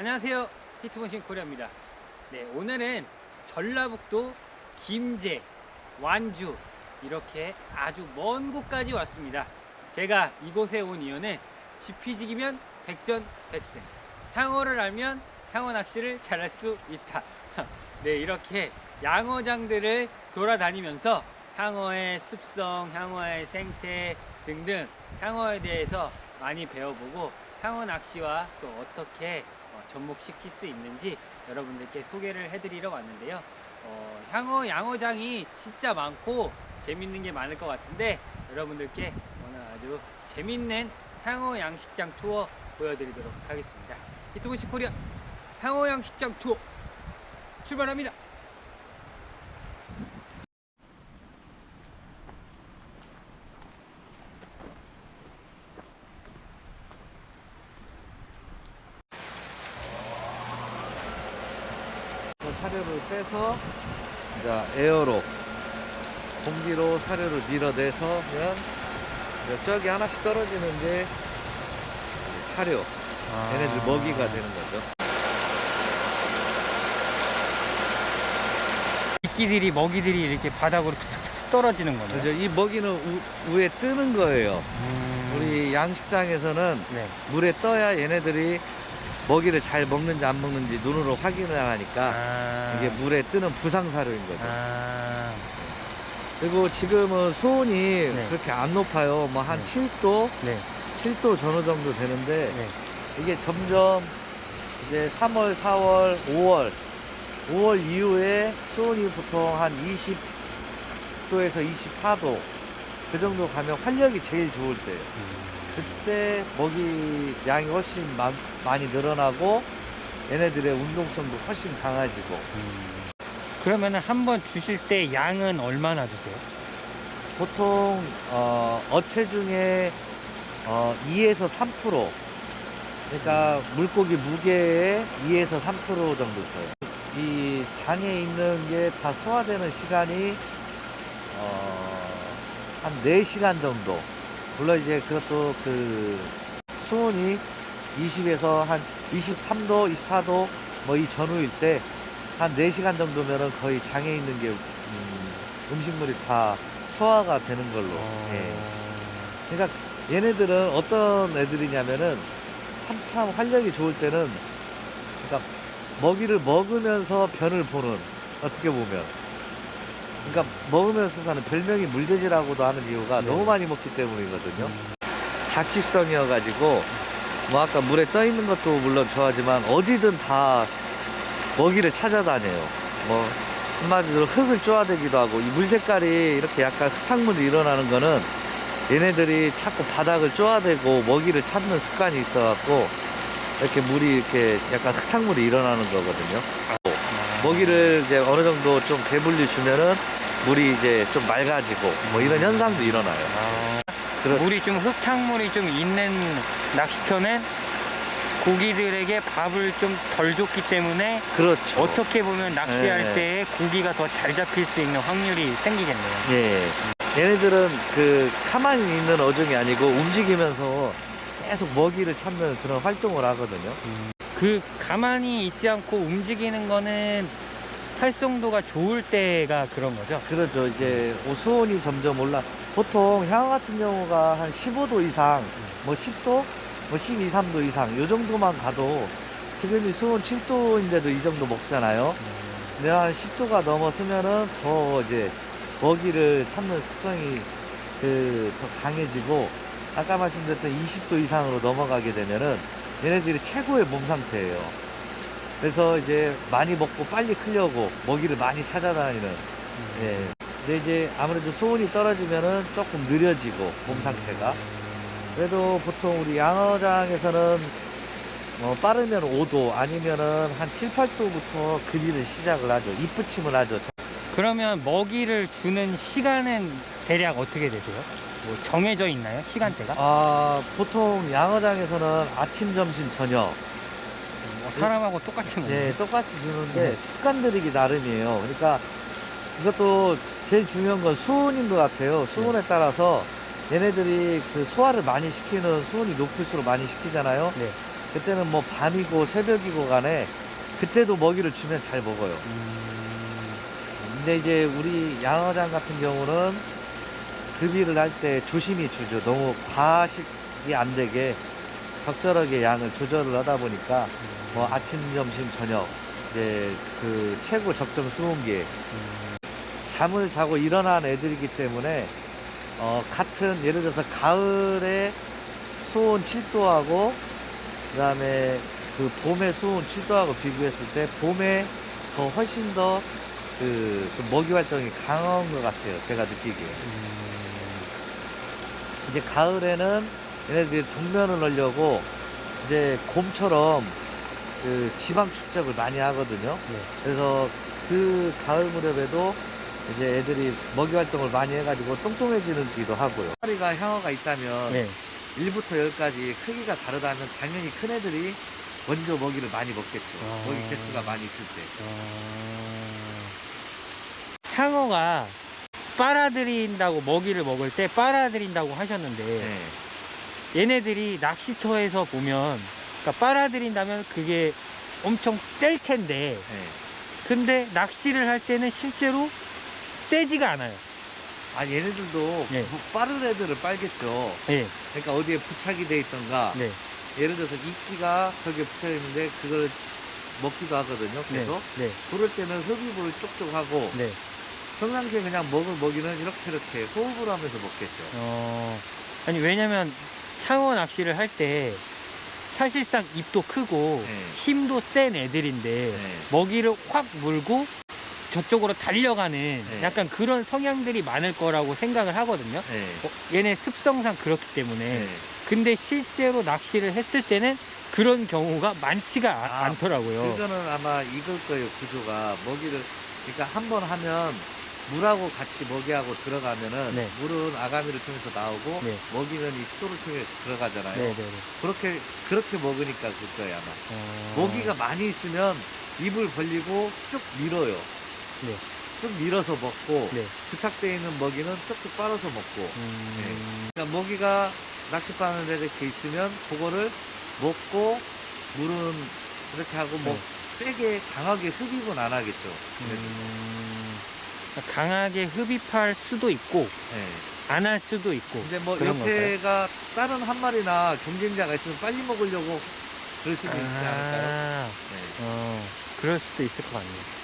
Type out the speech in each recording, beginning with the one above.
안녕하세요, 히트머신 코리아입니다. 네, 오늘은 전라북도 김제, 완주 이렇게 아주 먼 곳까지 왔습니다. 제가 이곳에 온 이유는 지피지기면 백전백승, 향어를 알면 향어 낚시를 잘할 수 있다. 네, 이렇게 양어장들을 돌아다니면서 향어의 습성, 향어의 생태 등등 향어에 대해서 많이 배워보고 향어 낚시와 또 어떻게 접목시킬 수 있는지 여러분들께 소개를 해드리러 왔는데요. 향어 양어장이 진짜 많고 재밌는 게 많을 것 같은데 여러분들께 오늘 아주 재밌는 향어 양식장 투어 보여드리도록 하겠습니다. 히트머신 코리아 향어 양식장 투어 출발합니다. 사료를 빼서 이제 에어로 공기로 사료를 밀어내서 저기 하나씩 떨어지는 게 사료, 얘네들 먹이가 되는 거죠. 먹이들이 이렇게 바닥으로 툭툭 떨어지는 거네요. 그죠? 이 먹이는 위에 뜨는 거예요. 우리 양식장에서는 네. 물에 떠야 얘네들이 먹이를 잘 먹는지 안 먹는지 눈으로 확인을 하니까 이게 물에 뜨는 부상사료인 거죠. 그리고 지금은 수온이 그렇게 안 높아요. 뭐 한 7도, 7도 전후 정도 되는데 이게 점점 이제 3월, 4월, 5월 이후에 수온이 보통 한 20도에서 24도 그 정도 가면 활력이 제일 좋을 때예요. 그때 먹이 양이 훨씬 많이 늘어나고 얘네들의 운동성도 훨씬 강해지고. 그러면 한번 주실 때 양은 얼마나 주세요? 보통 어체 중에 2에서 3%, 그러니까 물고기 무게의 2에서 3% 정도 줘요. 이 장에 있는 게 다 소화되는 시간이 한 4시간 정도. 물론 이제 그것도 그 수온이 20에서 한 23도, 24도 뭐 이 전후일 때 한 4시간 정도면은 거의 장에 있는 게 음식물이 다 소화가 되는 걸로. 예. 그러니까 얘네들은 어떤 애들이냐면은 한참 활력이 좋을 때는 그러니까 먹이를 먹으면서 변을 보는, 어떻게 보면. 그러니까 먹으면서 사는 별명이 물돼지라고도 하는 이유가 너무 많이 먹기 때문이거든요. 잡식성이어가지고 뭐 아까 물에 떠 있는 것도 물론 좋아하지만 어디든 다 먹이를 찾아다녀요. 뭐 한마디로 흙을 쪼아대기도 하고, 이 물 색깔이 이렇게 약간 흙탕물이 일어나는 거는 얘네들이 자꾸 바닥을 쪼아대고 먹이를 찾는 습관이 있어갖고 이렇게 물이 이렇게 약간 흙탕물이 일어나는 거거든요. 먹이를 이제 어느 정도 좀 배불리 주면은 물이 이제 좀 맑아지고 뭐 이런 현상도 일어나요. 물이 좀 흙탕물이 좀 있는 낚시터는 고기들에게 밥을 좀 덜 줬기 때문에 그렇죠. 어떻게 보면 낚시할 때 고기가 더 잘 잡힐 수 있는 확률이 생기겠네요. 예. 얘네들은 그 가만히 있는 어종이 아니고 움직이면서 계속 먹이를 찾는 그런 활동을 하거든요. 그 가만히 있지 않고 움직이는 거는 활성도가 좋을 때가 그런 거죠? 그렇죠. 이제 수온이 점점 보통 향어 같은 경우가 한 15도 이상, 뭐 10도, 뭐 12, 3도 이상 요 정도만 가도, 지금이 수온 7도인데도 이 정도 먹잖아요. 근데 한 10도가 넘었으면은 더 이제 먹이를 찾는 습성이 더 강해지고, 아까 말씀드렸던 20도 이상으로 넘어가게 되면은 얘네들이 최고의 몸 상태예요. 그래서 이제 많이 먹고 빨리 크려고 먹이를 많이 찾아다니는. 예. 근데 이제 아무래도 수온이 떨어지면은 조금 느려지고 몸 상태가. 그래도 보통 우리 양어장에서는 빠르면 5도 아니면은 한 7, 8도부터 그리를 시작을 하죠. 입붙임을 하죠. 그러면 먹이를 주는 시간은 대략 어떻게 되세요? 뭐 정해져 있나요? 시간대가? 보통 양어장에서는 아침, 점심, 저녁. 사람하고 똑같이 먹나요? 네, 똑같이 주는데 습관 들이기 나름이에요. 그러니까 이것도 제일 중요한 건 수온인 것 같아요. 수온에 따라서 얘네들이 그 소화를 많이 시키는, 수온이 높을수록 많이 시키잖아요. 네. 그때는 뭐 밤이고 새벽이고 간에 그때도 먹이를 주면 잘 먹어요. 근데 이제 우리 양어장 같은 경우는 급이를 할 때 조심히 주죠. 너무 과식이 안 되게 적절하게 양을 조절을 하다 보니까 뭐 아침, 점심, 저녁 이제 그 최고 적정 수온기에 잠을 자고 일어난 애들이기 때문에 같은 예를 들어서 가을에 수온 7도하고 그다음에 그 봄의 수온 7도하고 비교했을 때 봄에 더 훨씬 더 그 먹이 활동이 강한 것 같아요. 제가 느끼기에. 이제 가을에는 얘네들이 동면을 하려고 이제 곰처럼 그 지방 축적을 많이 하거든요. 네. 그래서 그 가을 무렵에도 이제 애들이 먹이 활동을 많이 해가지고 똥똥해지기도 하고요. 마리가 향어가 있다면 네. 1부터 10까지 크기가 다르다면 당연히 큰 애들이 먼저 먹이를 많이 먹겠죠. 먹이 개수가 많이 있을 때. 향어가 빨아들인다고 먹이를 먹을 때 빨아들인다고 하셨는데 네. 얘네들이 낚시터에서 보면 그러니까 빨아들인다면 그게 엄청 셀 텐데 네. 근데 낚시를 할 때는 실제로 세지가 않아요. 아 얘네들도 네. 빠른 애들을 빨겠죠. 네. 그러니까 어디에 부착이 돼 있던가 네. 예를 들어서 이끼가 거기에 붙여 있는데 그걸 먹기도 하거든요. 네. 계속 네. 그럴 때는 흡입을 쪽쪽 하고 네. 평상시에 그냥 먹을 먹이는 이렇게 호흡을 하면서 먹겠죠. 아니 왜냐면 향어 낚시를 할 때 사실상 입도 크고 네. 힘도 센 애들인데 네. 먹이를 확 물고 저쪽으로 달려가는 약간 그런 성향들이 많을 거라고 생각을 하거든요. 네. 얘네 습성상 그렇기 때문에. 네. 근데 실제로 낚시를 했을 때는 그런 경우가 많지가 않더라고요. 그거는 아마 이걸 거예요. 구조가 먹이를 그러니까 한 번 하면 물하고 같이 먹이하고 들어가면은 네. 물은 아가미를 통해서 나오고 네. 먹이는 이 식도를 통해 들어가잖아요. 네네네. 그렇게 먹으니까 그럴 거예요 아마. 먹이가 많이 있으면 입을 벌리고 쭉 밀어요. 네. 쭉 밀어서 먹고 네. 부착되어 있는 먹이는 쭉쭉 빨아서 먹고. 그러니까 먹이가 낚싯바늘 이렇게 있으면 그거를 먹고 물은 이렇게 하고 뭐 세게 강하게 흡입은 안 하겠죠. 강하게 흡입할 수도 있고 네. 안 할 수도 있고. 근데 뭐 그런 옆에가 다른 한 마리나 경쟁자가 있으면 빨리 먹으려고 그럴 수도 있지 않을까요? 네. 그럴 수도 있을 것 같네요.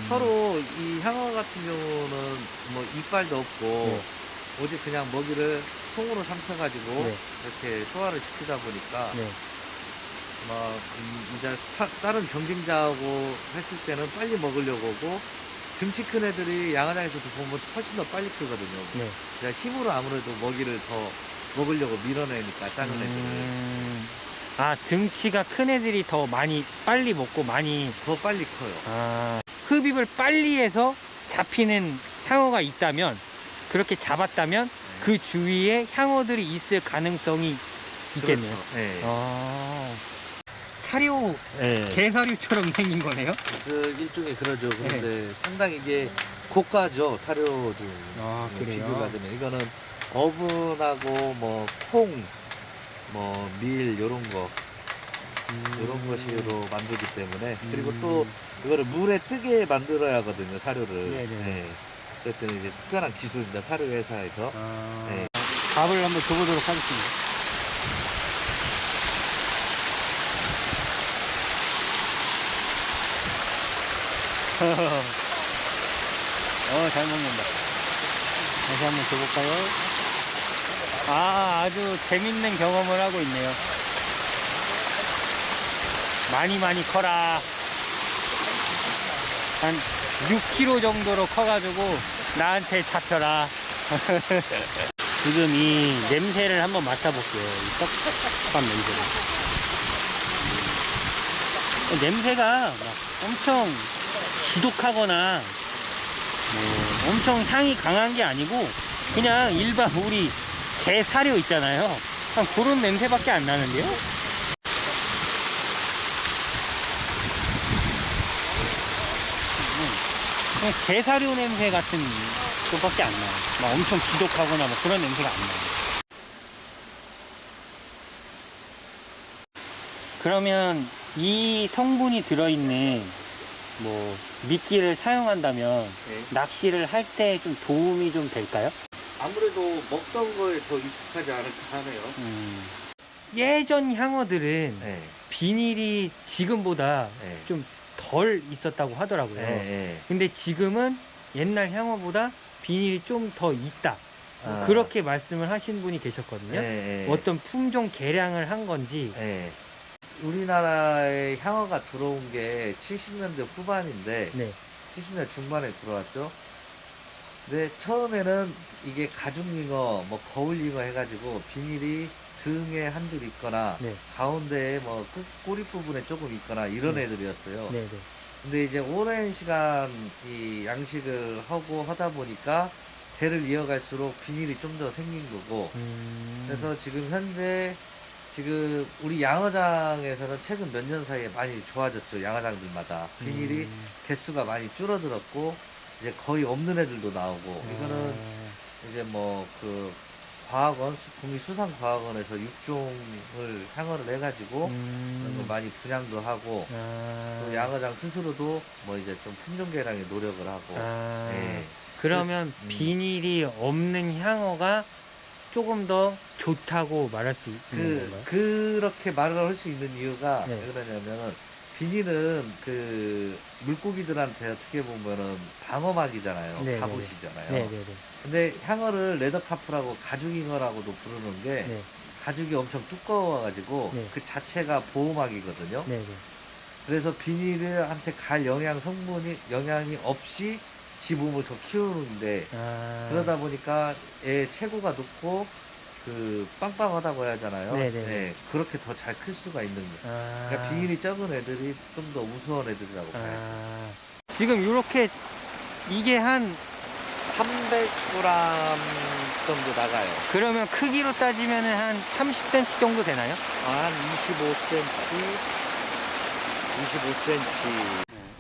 서로 이 향어 같은 경우는 뭐 이빨도 없고 오직 그냥 먹이를 통으로 삼켜가지고 네. 이렇게 소화를 시키다 보니까 네. 뭐 이제 다른 경쟁자하고 했을 때는 빨리 먹으려고 하고 등치 큰 애들이 양어장에서도 보면 훨씬 더 빨리 크거든요. 네. 제가 힘으로 아무래도 먹이를 더 먹으려고 밀어내니까 작은 애들을 아, 등치가 큰 애들이 더 많이 빨리 먹고 많이 더 빨리 커요. 흡입을 빨리 해서 잡히는 향어가 있다면 그렇게 잡았다면 그 주위에 향어들이 있을 가능성이 있겠네요. 그렇죠. 네. 사료, 네. 개사료처럼 생긴 거네요? 그 일종의 그러죠. 그런데 상당히 이게 고가죠 사료도. 비교가 되면 이거는 어분하고 뭐 콩, 뭐 밀 요런 거 요런 것으로 만들기 때문에 그리고 또 이거를 물에 뜨게 만들어야 하거든요 사료를. 네네. 네. 그랬더니 이제 특별한 기술입니다 사료 회사에서. 네. 밥을 한번 줘보도록 하겠습니다. 잘 먹는다. 다시 한번 줘볼까요? 아주 재밌는 경험을 하고 있네요. 많이 커라. 한 6kg 정도로 커가지고 나한테 잡혀라. 지금 이 냄새를 한번 맡아볼게요. 이 뻑뻑한 냄새를. 냄새가 막 엄청 지독하거나 뭐 엄청 향이 강한 게 아니고 그냥 일반 우리 게 사료 있잖아요. 그냥 그런 냄새밖에 안 나는데요. 그냥 게 사료 냄새 같은 것밖에 안 나요. 막 엄청 지독하거나 뭐 그런 냄새가 안 나요. 그러면 이 성분이 들어있는 뭐 미끼를 사용한다면 네. 낚시를 할 때 좀 도움이 좀 될까요? 아무래도 먹던 거에 더 익숙하지 않을까 하네요. 예전 향어들은 네. 비닐이 지금보다 네. 좀 덜 있었다고 하더라고요. 네. 근데 지금은 옛날 향어보다 비닐이 좀 더 있다. 아. 그렇게 말씀을 하신 분이 계셨거든요. 네. 어떤 품종 개량을 한 건지. 네. 우리나라에 향어가 들어온 게 70년대 후반인데 네. 70년 중반에 들어왔죠. 근데 처음에는 이게 가죽잉어, 뭐 거울잉어 해가지고 비닐이 등에 한줄 있거나 네. 가운데에 뭐 꼬리 부분에 조금 있거나 이런 네. 애들이었어요. 네. 네. 근데 이제 오랜 시간 이 양식을 하고 하다 보니까 대를 이어갈수록 비닐이 좀 더 생긴 거고, 그래서 지금 현재 지금 우리 양어장에서는 최근 몇 년 사이에 많이 좋아졌죠. 양어장들마다 비닐이 개수가 많이 줄어들었고 이제 거의 없는 애들도 나오고, 이거는 이제 뭐 그 과학원 국립수산과학원에서 육종을 향어를 해가지고 그런 거 많이 분양도 하고, 또 양어장 스스로도 뭐 이제 좀 품종 개량에 노력을 하고. 예. 그러면 그래서, 비닐이 없는 향어가 조금 더 좋다고 말할 수 있는 건가요? 그렇게 말을 할 수 있는 이유가 네. 왜 그러냐면은, 비닐은 그 물고기들한테 어떻게 보면은 방어막이잖아요. 네, 갑옷이잖아요. 네네네. 근데 향어를 레더카프라고 가죽잉어라고도 부르는 게 네. 가죽이 엄청 두꺼워가지고 네. 그 자체가 보호막이거든요. 네네. 그래서 비닐한테 갈 영양이 없이 지 몸을 더 키우는데, 그러다 보니까 애 체구가 높고 그 빵빵하다고 해야 하잖아요. 네네네. 네, 그렇게 더 잘 클 수가 있는 거예요. 그러니까 비닐이 적은 애들이 좀 더 우수한 애들이라고 봐요. 지금 이렇게 이게 한 300g 정도 나가요. 그러면 크기로 따지면 한 30cm 정도 되나요? 한 25cm.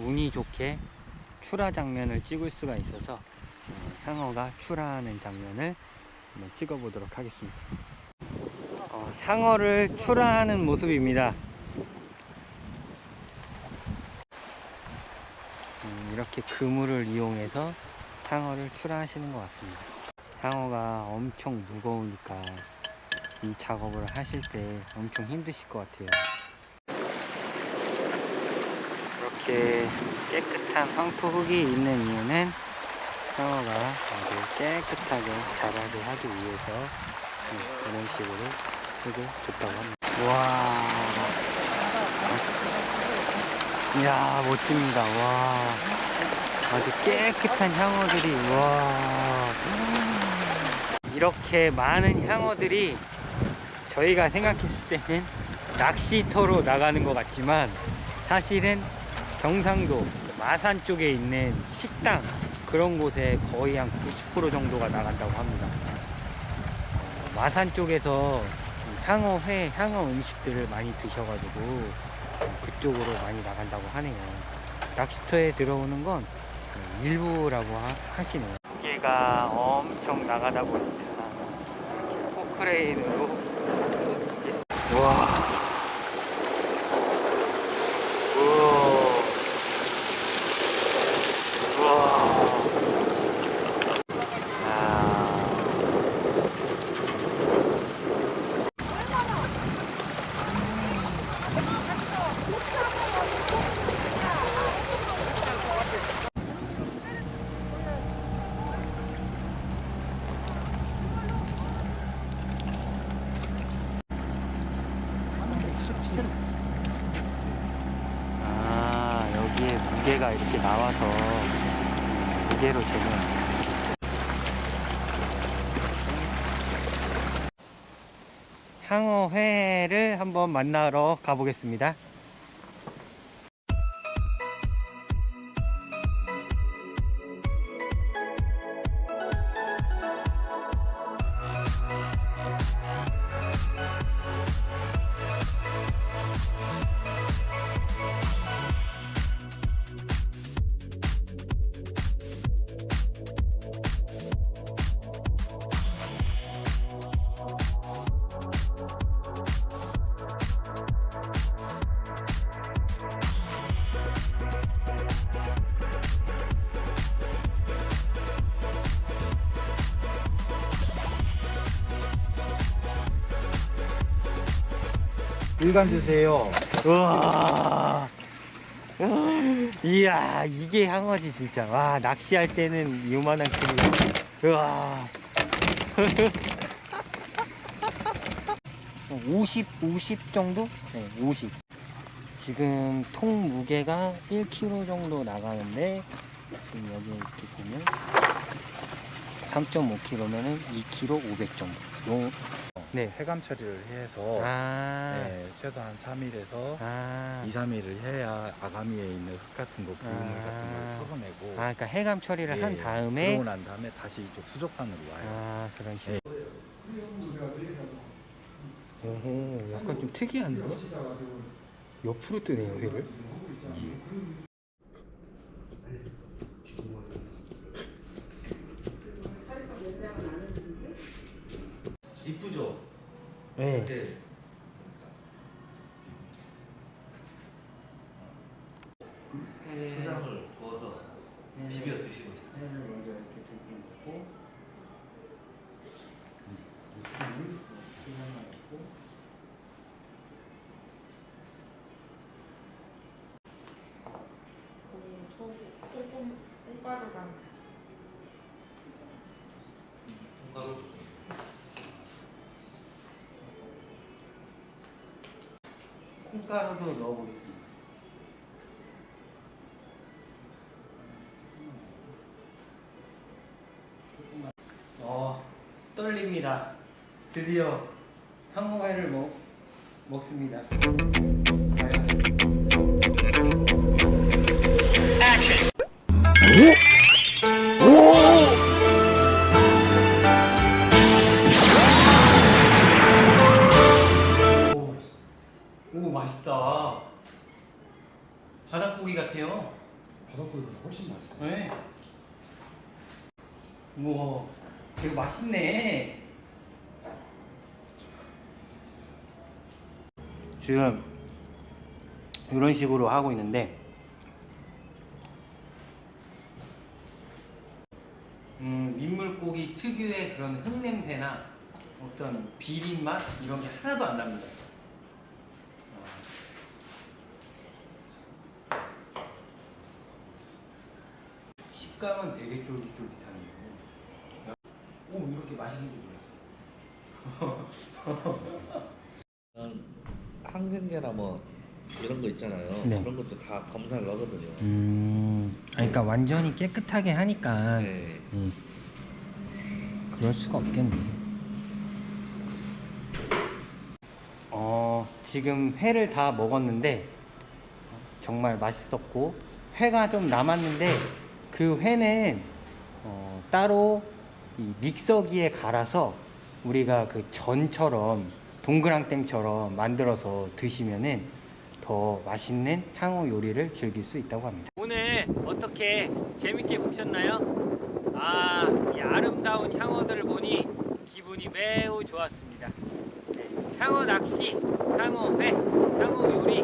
운이 좋게 출하 장면을 찍을 수가 있어서 향어가 출하하는 장면을 한번 찍어보도록 하겠습니다. 향어를 출하하는 모습입니다. 이렇게 그물을 이용해서 향어를 출하하시는 것 같습니다. 향어가 엄청 무거우니까 이 작업을 하실 때 엄청 힘드실 것 같아요. 이렇게 깨끗한 황토 흙이 있는 이유는 향어가 아주 깨끗하게 자라게 하기 위해서 이런 식으로 흙을 줬다고 합니다. 와, 이야, 멋집니다. 와, 아주 깨끗한 향어들이, 와, 이렇게 많은 향어들이 저희가 생각했을 때는 낚시터로 나가는 것 같지만 사실은 경상도 마산 쪽에 있는 식당, 그런 곳에 거의 한 90% 정도가 나간다고 합니다. 마산 쪽에서 향어회, 향어 음식들을 많이 드셔가지고 그쪽으로 많이 나간다고 하네요. 낚시터에 들어오는 건 일부라고 하시네요. 무게가 엄청 나가다 보니까 이렇게 포크레인으로 와, 여기에 무게가 이렇게 나와서 무게로 재는. 향어회를 한번 만나러 가보겠습니다. 일간 주세요. 우와. 이야, 이게 향어지, 진짜. 와, 낚시할 때는 요만한 크기. 우와. 50 정도? 네, 50. 지금 통 무게가 1kg 정도 나가는데, 지금 여기 이렇게 보면 3.5kg면은 2kg 500 정도. 네. 해감 처리를 해서 네, 최소 한 3일에서 2, 3일을 해야 아가미에 있는 흙 같은 거, 부물 같은 걸 털어내고. 그러니까 해감 처리를 예, 한 다음에. 그러고 난 다음에 다시 이쪽 수족관으로 와요. 그런 식으로. 오호, 약간 좀 특이한데? 옆으로 뜨네요, 회를. 이쁘죠? 네. 네. 초장을 부어서 비벼 드시면 돼요. 회를 먼저 이렇게 넣고, 콩가루도 넣어보겠습니다. 떨립니다. 드디어 향어회를 먹습니다. 오, 맛있다. 바닷고기 같아요. 바닷고기보다 훨씬 맛있어요. 네. 우와, 되게 맛있네. 지금 이런 식으로 하고 있는데, 민물고기 특유의 그런 흙냄새나 어떤 비린 맛 이런 게 하나도 안 납니다. 식감은 되게 쫄깃쫄깃하네요. 오, 이렇게 맛있는 줄 몰랐어요. 항생제나 뭐 이런 거 있잖아요. 네. 그런 것도 다 검사를 하거든요. 그러니까 완전히 깨끗하게 하니까 네. 그럴 수가 없겠네. 지금 회를 다 먹었는데 정말 맛있었고, 회가 좀 남았는데 그 회는 따로 이 믹서기에 갈아서 우리가 그 전처럼 동그랑땡처럼 만들어서 드시면은 더 맛있는 향어 요리를 즐길 수 있다고 합니다. 오늘 어떻게 재밌게 보셨나요? 이 아름다운 향어들을 보니 기분이 매우 좋았습니다. 네, 향어 낚시, 향어 회, 향어 요리